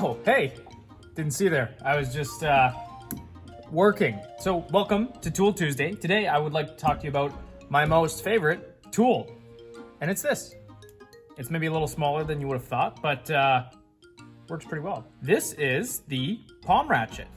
Oh, hey, didn't see you there. I was just working. So welcome to Tool Tuesday. Today I would like to talk to you about my most favorite tool, and it's this. It's maybe a little smaller than you would have thought, but works pretty well. This is the palm ratchet.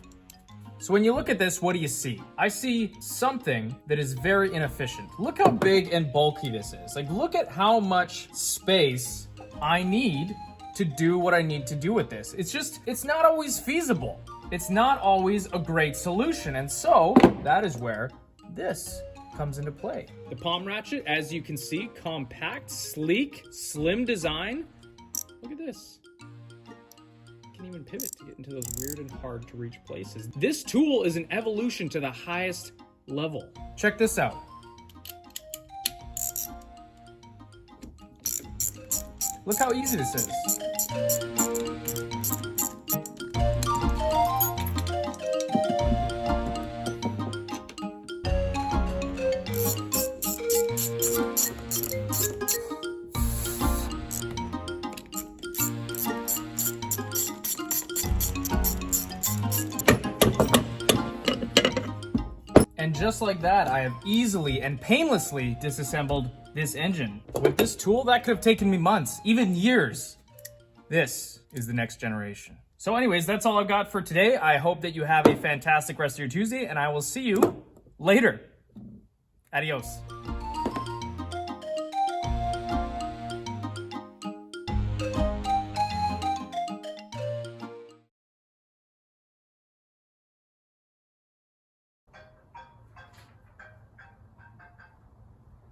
So when you look at this, what do you see? I see something that is very inefficient. Look how big and bulky this is. Like, look at how much space I need to do what I need to do with this. It's not always feasible. It's not always a great solution. And so that is where this comes into play. The palm ratchet, as you can see, compact, sleek, slim design. Look at this. Even pivot to get into those weird and hard to reach places. This tool is an evolution to the highest level. Check this out. Look how easy this is. And just like that, I have easily and painlessly disassembled this engine. With this tool, that could have taken me months, even years. This is the next generation. So anyways, that's all I've got for today. I hope that you have a fantastic rest of your Tuesday, and I will see you later. Adios.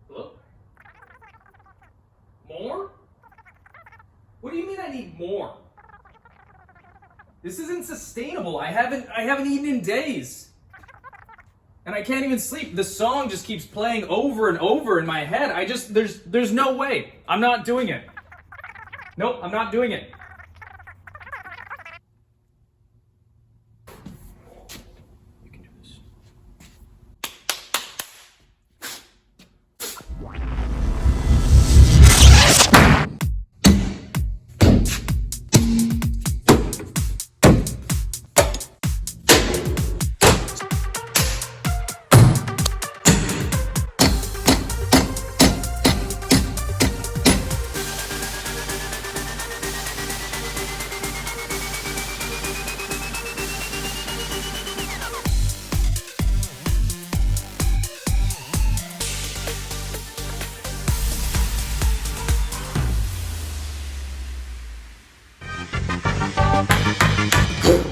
Hello? More? What do you mean I need more? This isn't sustainable. I haven't eaten in days. And I can't even sleep. The song just keeps playing over and over in my head. There's no way. I'm not doing it. Nope, I'm not doing it.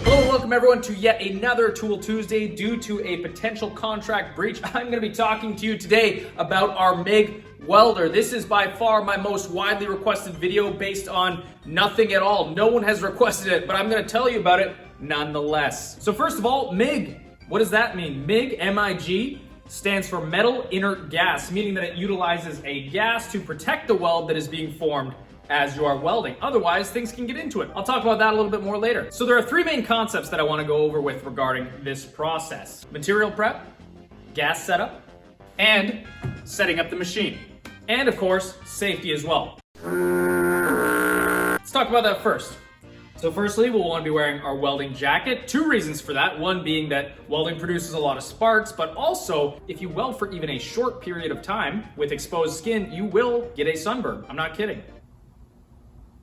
Welcome everyone to yet another Tool Tuesday. Due to a potential contract breach, I'm going to be talking to you today about our MIG welder. This is by far my most widely requested video based on nothing at all. No one has requested it, but I'm going to tell you about it nonetheless. So first of all, MIG. What does that mean? MIG, M-I-G, stands for metal inert gas, meaning that it utilizes a gas to protect the weld that is being formed as you are welding. Otherwise, things can get into it. I'll talk about that a little bit more later. So there are three main concepts that I want to go over with regarding this process: material prep, gas setup, and setting up the machine. And of course, safety as well. Let's talk about that first. So firstly, we'll want to be wearing our welding jacket. Two reasons for that. One being that welding produces a lot of sparks, but also if you weld for even a short period of time with exposed skin, you will get a sunburn. I'm not kidding.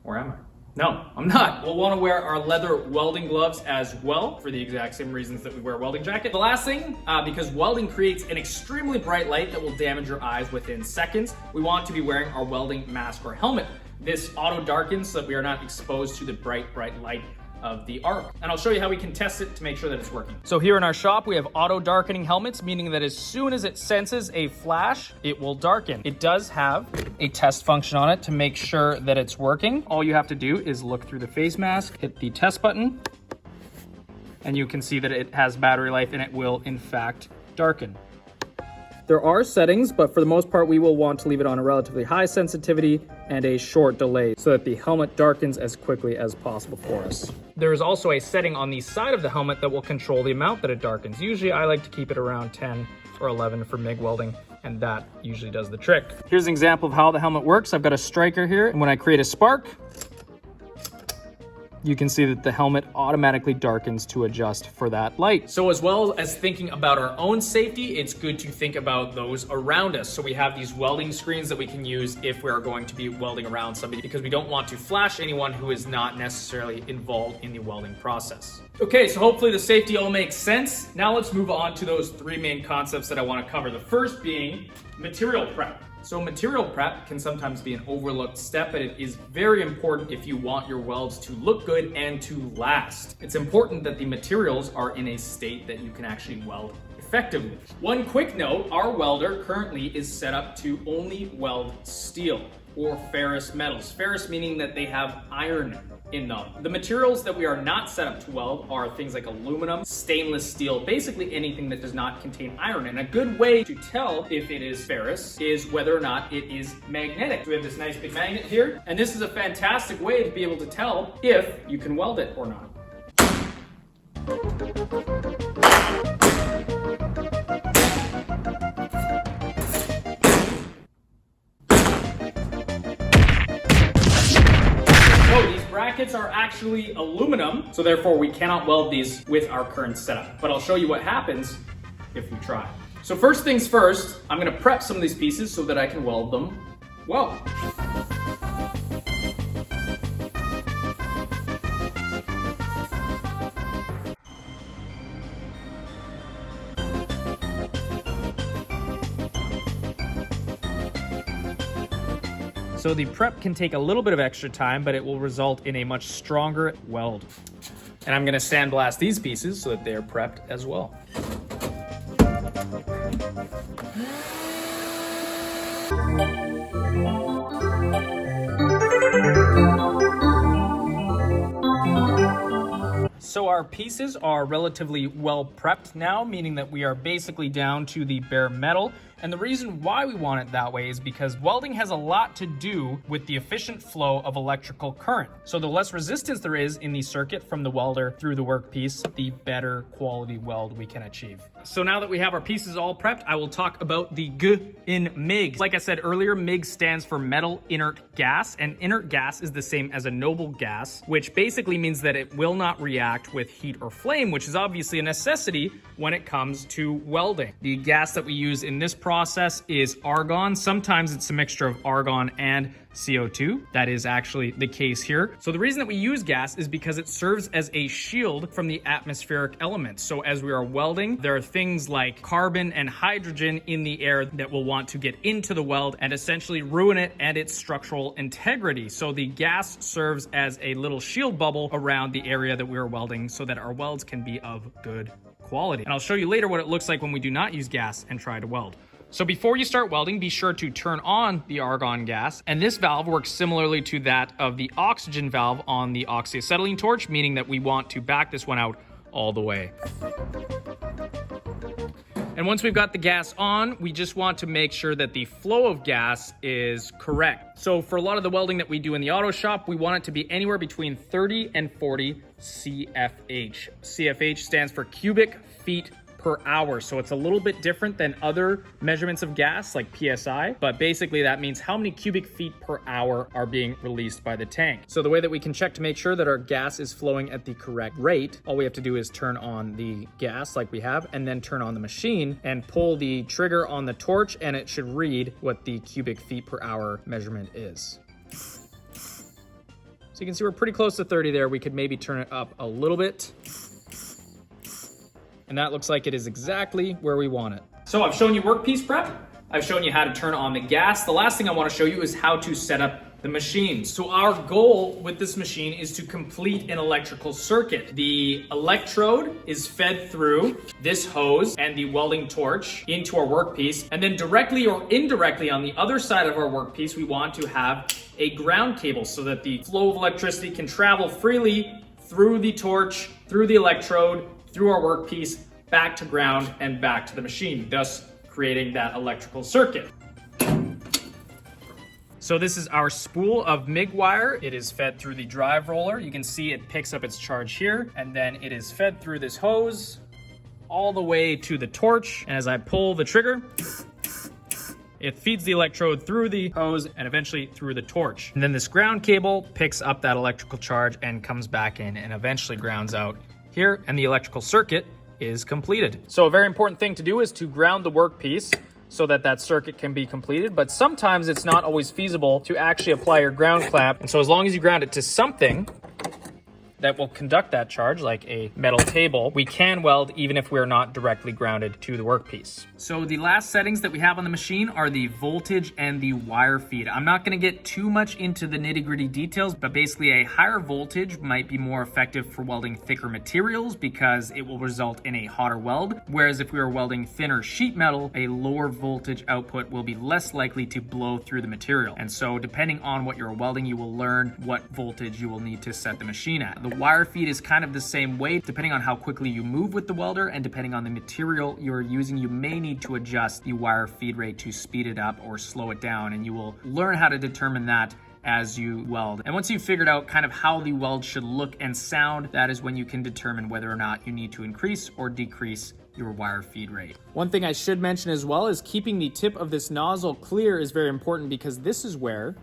Or am I? No, I'm not. We'll want to wear our leather welding gloves as well for the exact same reasons that we wear a welding jacket. The last thing, because welding creates an extremely bright light that will damage your eyes within seconds, we want to be wearing our welding mask or helmet. This auto darkens so that we are not exposed to the bright light of the arc. And I'll show you how we can test it to make sure that it's working. So here in our shop, we have auto darkening helmets, meaning that as soon as it senses a flash, it will darken. It does have a test function on it to make sure that it's working. All you have to do is look through the face mask, hit the test button, and you can see that it has battery life and it will in fact darken. There are settings, but for the most part, we will want to leave it on a relatively high sensitivity and a short delay so that the helmet darkens as quickly as possible for us. There is also a setting on the side of the helmet that will control the amount that it darkens. Usually I like to keep it around 10 or 11 for MIG welding, and that usually does the trick. Here's an example of how the helmet works. I've got a striker here, and when I create a spark, you can see that the helmet automatically darkens to adjust for that light. So as well as thinking about our own safety, it's good to think about those around us. So we have these welding screens that we can use if we're going to be welding around somebody, because we don't want to flash anyone who is not necessarily involved in the welding process. Okay, so hopefully the safety all makes sense. Now let's move on to those three main concepts that I want to cover. The first being material prep. So material prep can sometimes be an overlooked step, but it is very important if you want your welds to look good and to last. It's important that the materials are in a state that you can actually weld effectively. One quick note, our welder currently is set up to only weld steel or ferrous metals. Ferrous meaning that they have iron in them. The materials that we are not set up to weld are things like aluminum, stainless steel, basically anything that does not contain iron. And a good way to tell if it is ferrous is whether or not it is magnetic. So we have this nice big magnet here, and this is a fantastic way to be able to tell if you can weld it or not. Brackets are actually aluminum, so therefore we cannot weld these with our current setup. But I'll show you what happens if we try. So first things first, I'm gonna prep some of these pieces so that I can weld them well. So the prep can take a little bit of extra time, but it will result in a much stronger weld. And I'm gonna sandblast these pieces so that they are prepped as well. So our pieces are relatively well prepped now, meaning that we are basically down to the bare metal. And the reason why we want it that way is because welding has a lot to do with the efficient flow of electrical current. So the less resistance there is in the circuit from the welder through the workpiece, the better quality weld we can achieve. So now that we have our pieces all prepped, I will talk about the G in MIG. Like I said earlier, MIG stands for metal inert gas, and inert gas is the same as a noble gas, which basically means that it will not react with heat or flame, which is obviously a necessity when it comes to welding. The gas that we use in this process is argon. Sometimes it's a mixture of argon and CO2. That is actually the case here. So the reason that we use gas is because it serves as a shield from the atmospheric elements. So as we are welding, there are things like carbon and hydrogen in the air that will want to get into the weld and essentially ruin it and its structural integrity. So the gas serves as a little shield bubble around the area that we are welding so that our welds can be of good quality. And I'll show you later what it looks like when we do not use gas and try to weld. So before you start welding, be sure to turn on the argon gas. And this valve works similarly to that of the oxygen valve on the oxyacetylene torch, meaning that we want to back this one out all the way. And once we've got the gas on, we just want to make sure that the flow of gas is correct. So for a lot of the welding that we do in the auto shop, we want it to be anywhere between 30 and 40 CFH. CFH stands for cubic feet per hour. So it's a little bit different than other measurements of gas like PSI, but basically that means how many cubic feet per hour are being released by the tank. So the way that we can check to make sure that our gas is flowing at the correct rate, all we have to do is turn on the gas like we have, and then turn on the machine and pull the trigger on the torch, and it should read what the cubic feet per hour measurement is. So you can see we're pretty close to 30 there. We could maybe turn it up a little bit. And that looks like it is exactly where we want it. So I've shown you workpiece prep. I've shown you how to turn on the gas. The last thing I want to show you is how to set up the machine. So our goal with this machine is to complete an electrical circuit. The electrode is fed through this hose and the welding torch into our workpiece. And then directly or indirectly on the other side of our workpiece, we want to have a ground cable so that the flow of electricity can travel freely through the torch, through the electrode, through our workpiece, back to ground and back to the machine, thus creating that electrical circuit. So this is our spool of MIG wire. It is fed through the drive roller. You can see it picks up its charge here, and then it is fed through this hose all the way to the torch. And as I pull the trigger, It feeds the electrode through the hose and eventually through the torch. And then this ground cable picks up that electrical charge and comes back in and eventually grounds out here, and the electrical circuit is completed. So a very important thing to do is to ground the workpiece so that that circuit can be completed, but sometimes it's not always feasible to actually apply your ground clamp. And so as long as you ground it to something that will conduct that charge, like a metal table, we can weld even if we're not directly grounded to the workpiece. So the last settings that we have on the machine are the voltage and the wire feed. I'm not gonna get too much into the nitty-gritty details, but basically a higher voltage might be more effective for welding thicker materials because it will result in a hotter weld. Whereas if we were welding thinner sheet metal, a lower voltage output will be less likely to blow through the material. And so depending on what you're welding, you will learn what voltage you will need to set the machine at. The wire feed is kind of the same way. Depending on how quickly you move with the welder and depending on the material you're using, you may need to adjust the wire feed rate to speed it up or slow it down, and you will learn how to determine that as you weld. And once you've figured out kind of how the weld should look and sound, that is when you can determine whether or not you need to increase or decrease your wire feed rate. One thing I should mention as well is keeping the tip of this nozzle clear is very important because this is where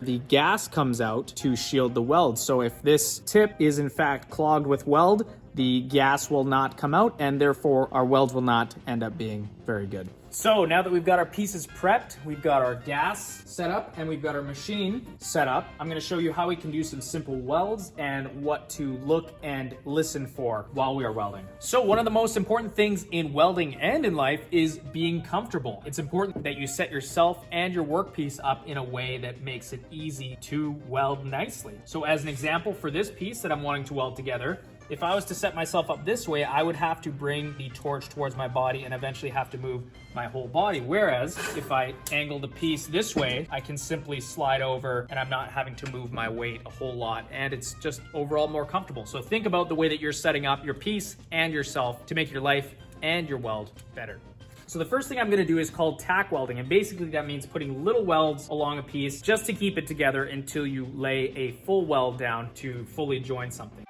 the gas comes out to shield the weld. So if this tip is in fact clogged with weld, the gas will not come out and therefore our welds will not end up being very good. So now that we've got our pieces prepped, we've got our gas set up and we've got our machine set up, I'm gonna show you how we can do some simple welds and what to look and listen for while we are welding. So one of the most important things in welding and in life is being comfortable. It's important that you set yourself and your workpiece up in a way that makes it easy to weld nicely. So as an example for this piece that I'm wanting to weld together, if I was to set myself up this way, I would have to bring the torch towards my body and eventually have to move my whole body. Whereas if I angle the piece this way, I can simply slide over and I'm not having to move my weight a whole lot, and it's just overall more comfortable. So think about the way that you're setting up your piece and yourself to make your life and your weld better. So the first thing I'm gonna do is called tack welding, and basically that means putting little welds along a piece just to keep it together until you lay a full weld down to fully join something.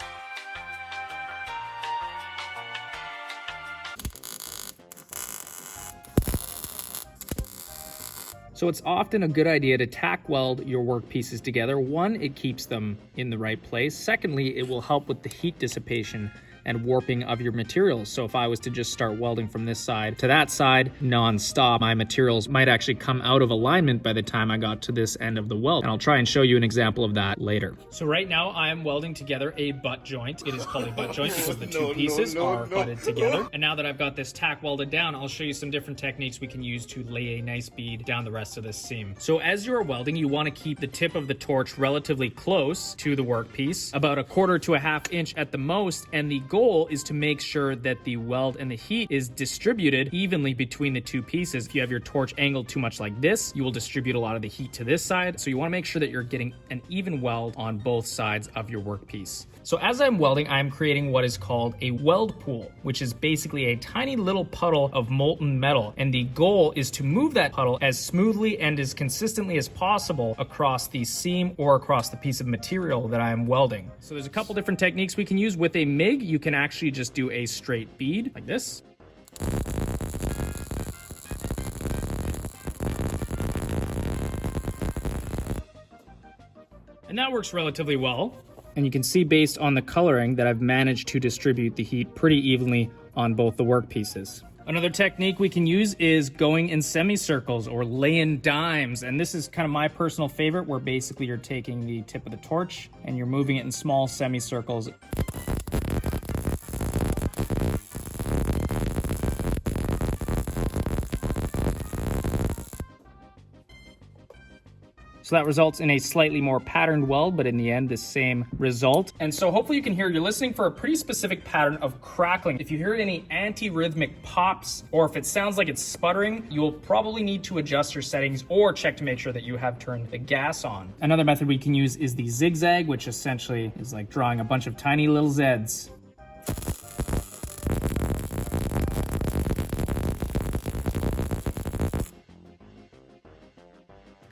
So it's often a good idea to tack weld your work pieces together. One, it keeps them in the right place. Secondly, it will help with the heat dissipation and warping of your materials. So if I was to just start welding from this side to that side non-stop, my materials might actually come out of alignment by the time I got to this end of the weld. And I'll try and show you an example of that later. So right now I am welding together a butt joint. It is called a butt joint because the two pieces are butted together. And now that I've got this tack welded down, I'll show you some different techniques we can use to lay a nice bead down the rest of this seam. So as you're welding, you want to keep the tip of the torch relatively close to the workpiece, about 1/4 to 1/2 inch at the most, and the goal is to make sure that the weld and the heat is distributed evenly between the two pieces. If you have your torch angled too much like this, you will distribute a lot of the heat to this side. So you want to make sure that you're getting an even weld on both sides of your workpiece. So as I'm welding, I'm creating what is called a weld pool, which is basically a tiny little puddle of molten metal. And the goal is to move that puddle as smoothly and as consistently as possible across the seam or across the piece of material that I'm welding. So there's a couple different techniques we can use. With a MIG, you can actually just do a straight bead like this. And that works relatively well. And you can see based on the coloring that I've managed to distribute the heat pretty evenly on both the workpieces. Another technique we can use is going in semicircles or laying dimes. And this is kind of my personal favorite, where basically you're taking the tip of the torch and you're moving it in small semicircles. So that results in a slightly more patterned weld, but in the end, the same result. And so hopefully you can hear, you're listening for a pretty specific pattern of crackling. If you hear any anti-rhythmic pops, or if it sounds like it's sputtering, you will probably need to adjust your settings or check to make sure that you have turned the gas on. Another method we can use is the zigzag, which essentially is like drawing a bunch of tiny little Zs.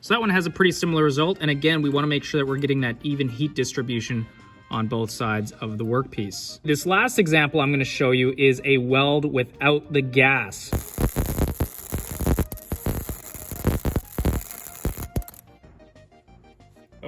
So that one has a pretty similar result. And again, we want to make sure that we're getting that even heat distribution on both sides of the workpiece. This last example I'm going to show you is a weld without the gas.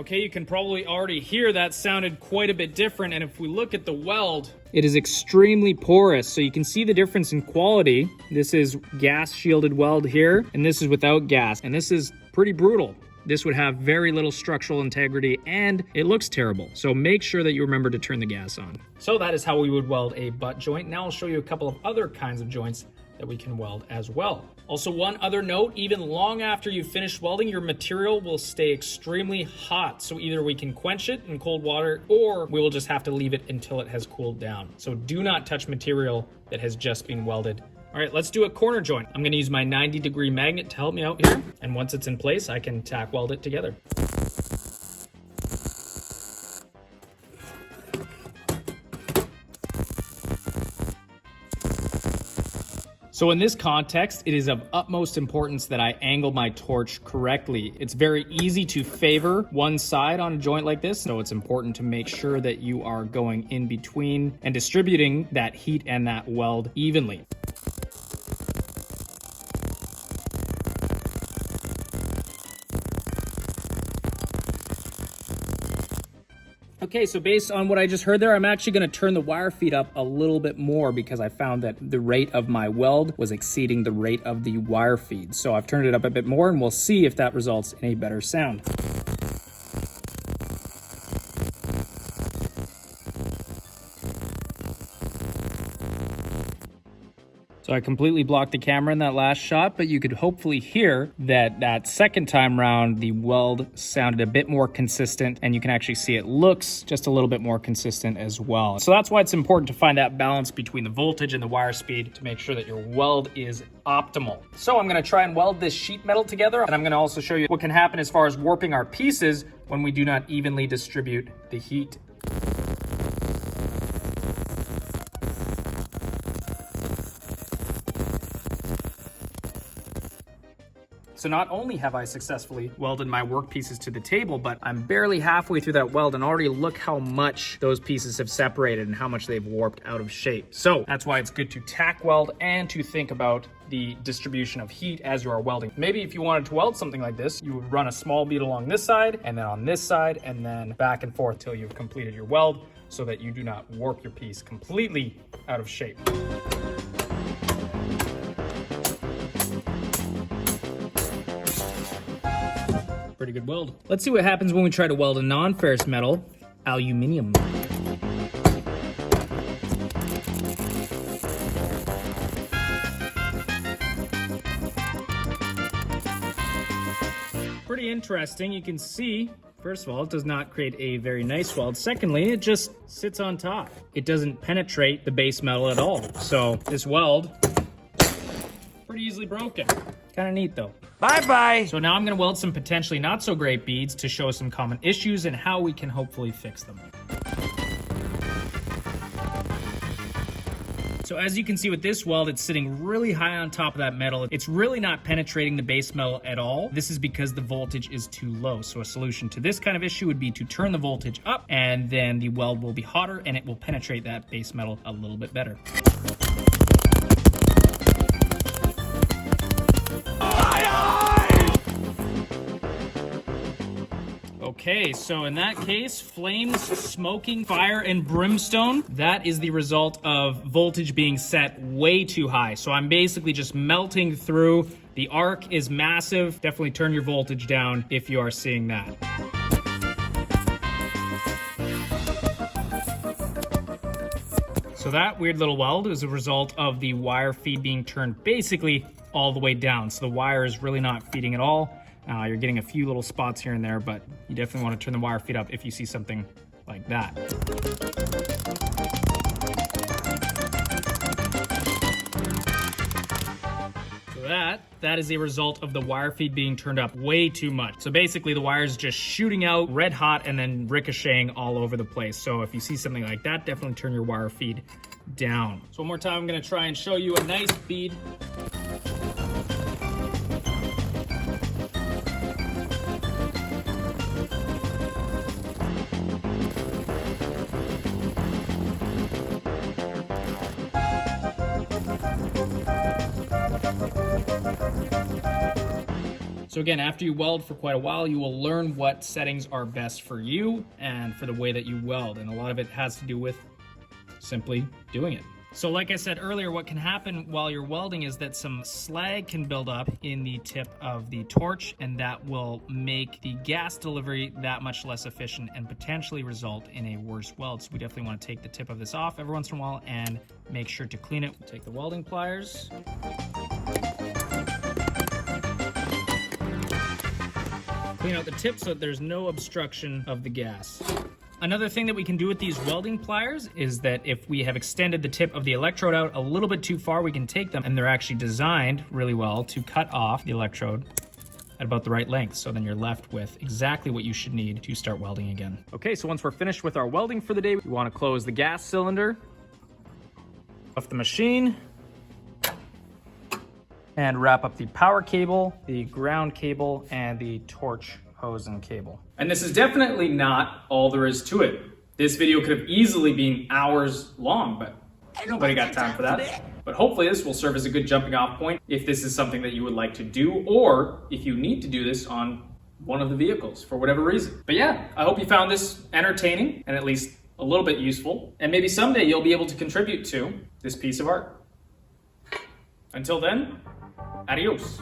Okay, you can probably already hear that sounded quite a bit different, and if we look at the weld, it is extremely porous, so you can see the difference in quality. This is gas shielded weld here, and this is without gas, and this is pretty brutal. This would have very little structural integrity, and it looks terrible. So make sure that you remember to turn the gas on. So that is how we would weld a butt joint. Now I'll show you a couple of other kinds of joints that we can weld as well. Also, one other note, even long after you've finished welding, your material will stay extremely hot. So either we can quench it in cold water, or we will just have to leave it until it has cooled down. So do not touch material that has just been welded. All right, let's do a corner joint. I'm gonna use my 90-degree magnet to help me out here. And once it's in place, I can tack weld it together. So in this context, it is of utmost importance that I angle my torch correctly. It's very easy to favor one side on a joint like this, so it's important to make sure that you are going in between and distributing that heat and that weld evenly. Okay, so based on what I just heard there, I'm actually gonna turn the wire feed up a little bit more because I found that the rate of my weld was exceeding the rate of the wire feed. So I've turned it up a bit more, and we'll see if that results in a better sound. So I completely blocked the camera in that last shot, but you could hopefully hear that that second time round, the weld sounded a bit more consistent, and you can actually see it looks just a little bit more consistent as well. So that's why it's important to find that balance between the voltage and the wire speed to make sure that your weld is optimal. So I'm gonna try and weld this sheet metal together, and I'm gonna also show you what can happen as far as warping our pieces when we do not evenly distribute the heat. So not only have I successfully welded my work pieces to the table, but I'm barely halfway through that weld, and already look how much those pieces have separated and how much they've warped out of shape. So that's why it's good to tack weld and to think about the distribution of heat as you are welding. Maybe if you wanted to weld something like this, you would run a small bead along this side, and then on this side, and then back and forth till you've completed your weld, so that you do not warp your piece completely out of shape. Pretty good weld. Let's see what happens when we try to weld a non-ferrous metal, aluminum. Pretty interesting. You can see, first of all, it does not create a very nice weld. Secondly, it just sits on top. It doesn't penetrate the base metal at all. So this weld, pretty easily broken. Kind of neat though. Bye-bye. So now I'm gonna weld some potentially not so great beads to show some common issues and how we can hopefully fix them. So as you can see with this weld, it's sitting really high on top of that metal. It's really not penetrating the base metal at all. This is because the voltage is too low. So a solution to this kind of issue would be to turn the voltage up, and then the weld will be hotter and it will penetrate that base metal a little bit better. Okay, so in that case, flames, smoking, fire, and brimstone, that is the result of voltage being set way too high. So I'm basically just melting through. The arc is massive. Definitely turn your voltage down if you are seeing that. So that weird little weld is a result of the wire feed being turned basically all the way down. So the wire is really not feeding at all. You're getting a few little spots here and there, but you definitely want to turn the wire feed up if you see something like that. So that is a result of the wire feed being turned up way too much. So basically the wire is just shooting out red hot and then ricocheting all over the place. So if you see something like that, definitely turn your wire feed down. So one more time, I'm gonna try and show you a nice bead. So again, after you weld for quite a while, you will learn what settings are best for you and for the way that you weld. And a lot of it has to do with simply doing it. So like I said earlier, what can happen while you're welding is that some slag can build up in the tip of the torch, and that will make the gas delivery that much less efficient and potentially result in a worse weld. So we definitely want to take the tip of this off every once in a while and make sure to clean it. Take the welding pliers. Clean out the tip so that there's no obstruction of the gas. Another thing that we can do with these welding pliers is that if we have extended the tip of the electrode out a little bit too far, we can take them, and they're actually designed really well to cut off the electrode at about the right length. So then you're left with exactly what you should need to start welding again. Okay, so once we're finished with our welding for the day, we want to close the gas cylinder off the machine and wrap up the power cable, the ground cable, and the torch hose and cable. And this is definitely not all there is to it. This video could have easily been hours long, but nobody got time for that. But hopefully this will serve as a good jumping off point if this is something that you would like to do, or if you need to do this on one of the vehicles for whatever reason. But yeah, I hope you found this entertaining and at least a little bit useful. And maybe someday you'll be able to contribute to this piece of art. Until then, adios.